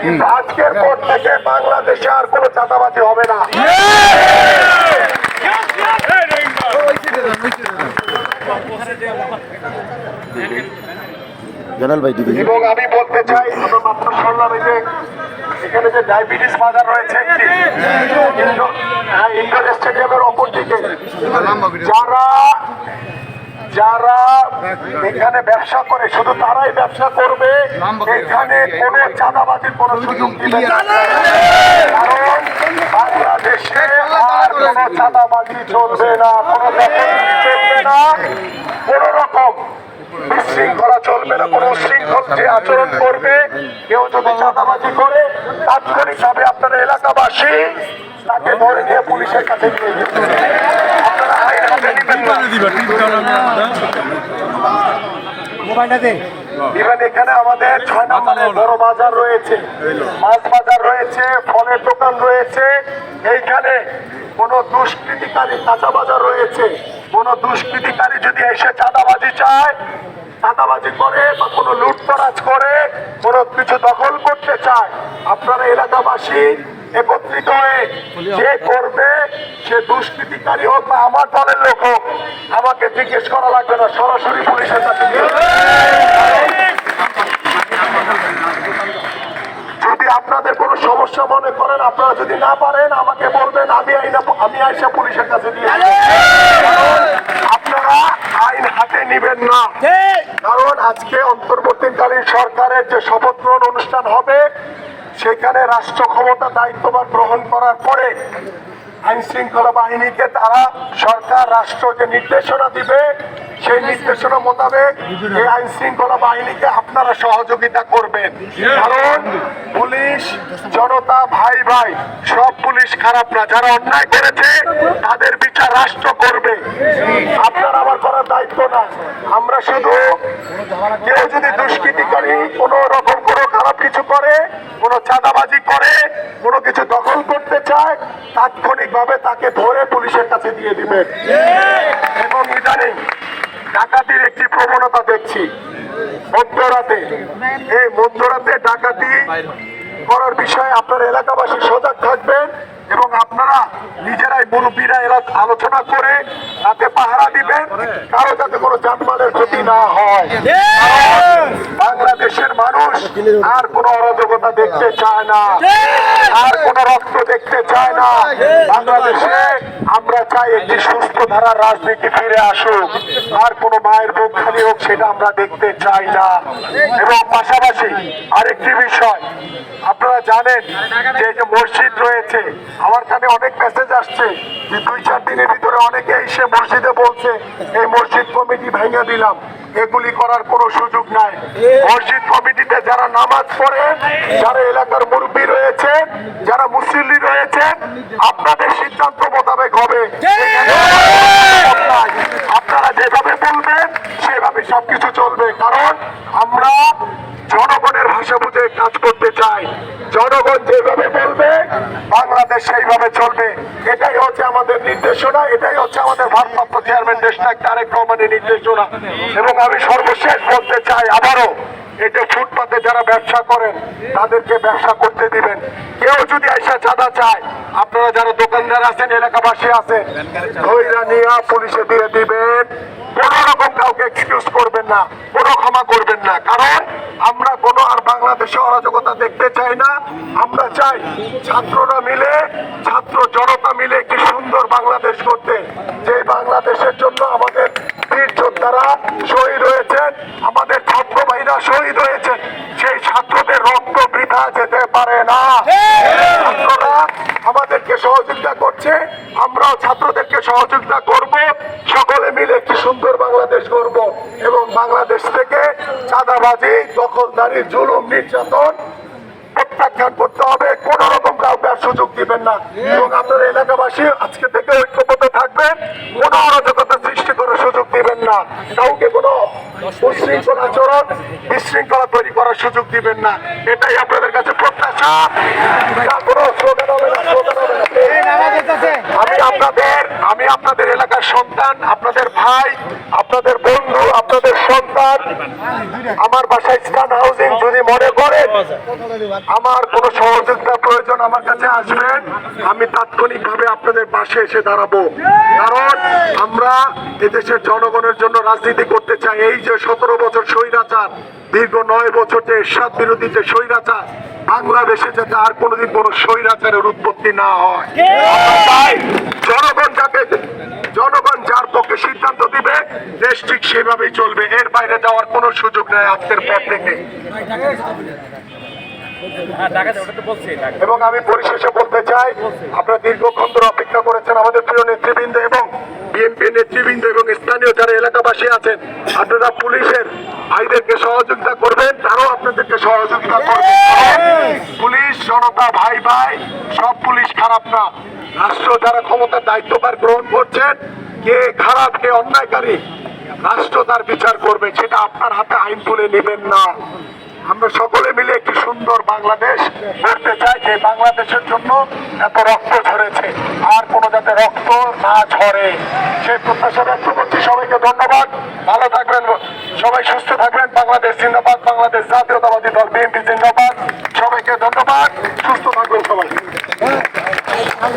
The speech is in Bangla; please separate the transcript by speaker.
Speaker 1: কিন্তু আজকের পর থেকে বাংলাদেশে আর কোনো চাঁদাবাজি হবে না। এবং আমি বলতে চাই, মাত্র শুনলাম যে এখানে যে ডায়াবেটিস বাজার রয়েছে ইন্ডোর স্টেডিয়ামের অপর দিকে, যারা এখানে ব্যবসা করে শুধু তারাই ব্যবসা করবে, এখানে কোনো চাঁদাবাজির কোনো সুযোগ দিবে না। কারণ বাংলাদেশে আর কোনো চাঁদাবাজি চলবে না, কোনো চলবে না, কোনো রকম বিশৃঙ্খলা চলবে না। কোনো উশৃঙ্খল যে আচরণ করবে, কেউ যদি চাঁদাবাজি করে, তাৎক্ষণিকভাবে আপনারা এলাকাবাসী তাকে ধরে নিয়ে পুলিশের কাছে নিয়ে যেতে। আপনারা আইন হাতে নিবেন না। ইভেন এখানে আমাদের 6 নম্বরে বড় বাজার রয়েছে, মাছ বাজার রয়েছে, ফলের দোকান রয়েছে। এইখানে কোন দুষ্কৃতিকারী, কাঁচা বাজার রয়েছে, কোন দুষ্কৃতিকারী যদি এসে চাঁদাবাজি চায়, চাঁদাবাজি করে বা কোনো লুটতরাজ করে, কোনো কিছু দখল করতে চায়, আপনারা এলাকাবাসী একত্রিত হয়ে যে করবে, সে দুষ্কৃতিকারী হোক বা আমার দলের লোক হোক, আমাকে জিজ্ঞেস করা লাগবে না, সরাসরি পুলিশের কাছে যদি আপনাদের কোনো সমস্যা মনে করেন, আপনারা যদি না পারেন আমাকে বলবেন, আমি আইসা পুলিশের কাছে দিয়ে আপনারা আইন হাতে নিবেন না। কারণ আজকে অন্তর্বর্তীকালীন সরকারের যে শপথ গ্রহণ অনুষ্ঠান হবে, সেখানে রাষ্ট্র ক্ষমতা দায়িত্বভার গ্রহণ করার পরে আইন শৃঙ্খলা বাহিনীকে তারা সরকার রাষ্ট্র যে নির্দেশনা দিবে, সেই নির্দেশনা মোতাবেক এই আইন শৃঙ্খলা বাহিনীকে আপনারা সহযোগিতা করবেন। কারণ পুলিশ জনতা ভাই ভাই, সব পুলিশ খারাপ না, যারা অন্যায় করেছে তাদের বিচার রাষ্ট্র করবে, আপনার আমার করার দায়িত্ব না। আমরা শুধু কেউ যদি দুষ্কৃতিকারী কোনো রকম কোনো খারাপ কিছু করে, কোনো চাঁদাবাজি করে, কোনো কিছু দখল করতে চায়, তাৎক্ষণিকভাবে তাকে ধরে পুলিশের কাছে দিয়ে দিবেন। এবং ইদানিং ডাকাতির একটি প্রবণতা দেখছি মধ্যরাতে, এই মধ্যরাতে ডাকাতি করার বিষয়ে আপনারা এলাকাবাসী সজাগ থাকবেন এবং আপনারা নিজেরাই মুরব্বীরা আলোচনা করে তাতে পাহারা দিবেন, কারো যাতে কোনো জানমালের ক্ষতি না হয়। বাংলাদেশের মানুষ আর কোনো অরাজকতা দেখতে চায় না, আর কোনো রক্ত দেখতে চায় না। বাংলাদেশে আমরা চাই একটি সুস্থ ধারার রাজনীতি ফিরে আসুক, আর কোনো মায়ের বুক খালি হোক সেটা আমরা দেখতে চাই না। এবং পাশাপাশি আরেকটি বিষয়, আপনারা জানেন যে মসজিদ রয়েছে, আমার কাছে অনেক মেসেজ আসছে যে 2-4 দিনের ভিতরে অনেকে এসে মসজিদে বলছে এই মসজিদ কমিটি ভেঙে দিলাম। এগুলি করার কোনো সুযোগ নাই। মসজিদ কমিটিতে যারা নামাজ পড়ে, যারা এলাকার মুরব্বী রয়েছে, যারা মুসল্লি রয়েছে, আপনাদের সিদ্ধান্ত মোতাবেক হবে। আপনারা যেভাবে বলবেন সেভাবে সবকিছু চলবে। কারণ আমরা জনগণের ভাষা বুঝে কাজ করতে চাই। জনগণ যেভাবে বলবে বাংলাদেশ সেইভাবে চলবে। এটাই হচ্ছে আমাদের নির্দেশনা, এটাই হচ্ছে আমাদের ভারপ্রাপ্ত চেয়ারম্যান দেশনায়ক তারেক রহমানের নির্দেশনা। এবং আমি সর্বশেষ বলতে চাই আবারও, এটা ফুটপাতে যারা ব্যবসা করেন তাদেরকে ব্যবসা করতে দিবেন। কেউ যদি এসে চাঁদা চায়, আপনারা যারা দোকানদার আছেন, এলাকাবাসী আছেন, ধৈর্য নিয়ে পুলিশে দিয়ে দিবেন। কোনো রকম কাউকে এক্সকিউজ করবেন না, কোনো ক্ষমা করবেন না। কারণ আমরা কোনো আর বাংলাদেশে অরাজকতা দেখতে চাই না। আমরা চাই ছাত্ররা মিলে, ছাত্র জনতা মিলে একটি সুন্দর বাংলাদেশ করতে। যে বাংলাদেশের জন্য আমাদের বীর যোদ্ধারা শহীদ হয়েছেন, আমাদের ছাত্র ভাইরা শহীদ হয়েছেন, সেই ছাত্রদের রক্ত বৃথা যেতে পারে না। ছাত্ররা আমাদেরকে সহযোগিতা করছে, আমরাও ছাত্রদেরকে সহযোগিতা করব। সকলে মিলে একটি সুন্দর বাংলাদেশ গড়ব এবং বাংলাদেশ থেকে চাঁদাবাজি, দখলদারি, জুলুম, নির্যাতন প্রত্যাখ্যান করতে হবে। কোন রকম কাউকে আর সুযোগ দিবেন না। এবং আপনারা এলাকাবাসী আজকে থেকে ঐক্যবদ্ধ থাকবেন, কোন অরাজকতা সৃষ্টি কোনো সুযোগ দিবেন না, কাউকে কোনো উশৃঙ্খল আচরণ বিশৃঙ্খলা তৈরি করার সুযোগ দিবেন না। এটাই আপনাদের কাছে প্রত্যাশা। কোনো স্লোগান হবে না, স্লোগান হবে না। আমি আপনাদের এলাকার সন্তান, আপনাদের ভাই, আপনাদের বন্ধু, আপনাদের সন্তান। আমার বাসায় স্টান হাউজিং, যদি মনে করেন আমার কোনো সহযোগিতা প্রয়োজন আমার কাছে আসবেন, আমি তাৎক্ষণিকভাবে আপনাদের পাশে এসে দাঁড়াবো। কারণ আমরা এদেশের জনগণের জন্য রাজনীতি করতে চাই। এই যে 17 বছর স্বৈরাচার, দীর্ঘ 9 বছর যে এরশাদ বিরোধী যে স্বৈরাচার, বাংলাদেশে যাতে আর কোনোদিন কোনো স্বৈরাচারের উৎপত্তি না হয়। তাই জনগণ যার পক্ষে সিদ্ধান্ত দিবে, দেশ ঠিক সেভাবেই চলবে। এর বাইরে যাওয়ার কোনো সুযোগ নেই আজকের পর থেকে। এবং আমি পরিশেষে বলতে চাই, আপনারা দীর্ঘক্ষণ ধরে অপেক্ষা করেছেন আমাদের প্রিয় নেতৃবৃন্দ এবং বিএনপি নেতৃবৃন্দ এবং স্থানীয় যারা এলাকাবাসী আছেন, আপনারা পুলিশের ভাইদেরকে সহযোগিতা করবেন, তারাও আপনাদেরকে সহযোগিতা করবে। পুলিশ জনতা ভাই ভাই, সব পুলিশ খারাপ না। রাষ্ট্র যারা ক্ষমতার দায়িত্বভার গ্রহণ করছেন, কে খারাপ কে অন্যায়কারী, রাষ্ট্র তার বিচার করবে। সেটা আপনার হাতে আইন তুলে নেবেন না। আমরা সকলে মিলে একটি সুন্দর বাংলাদেশ গড়তে চাই, যে বাংলাদেশের জন্য এত রক্ত ঝরেছে, আর কোনো যাতে রক্ত না ঝরে, সেই প্রত্যাশা ব্যক্ত করছি। সবাইকে ধন্যবাদ, ভালো থাকবেন, সবাই সুস্থ থাকবেন। বাংলাদেশ জিন্দাবাদ, বাংলাদেশ জাতীয়তাবাদী দল বিএনপি জিন্দাবাদ।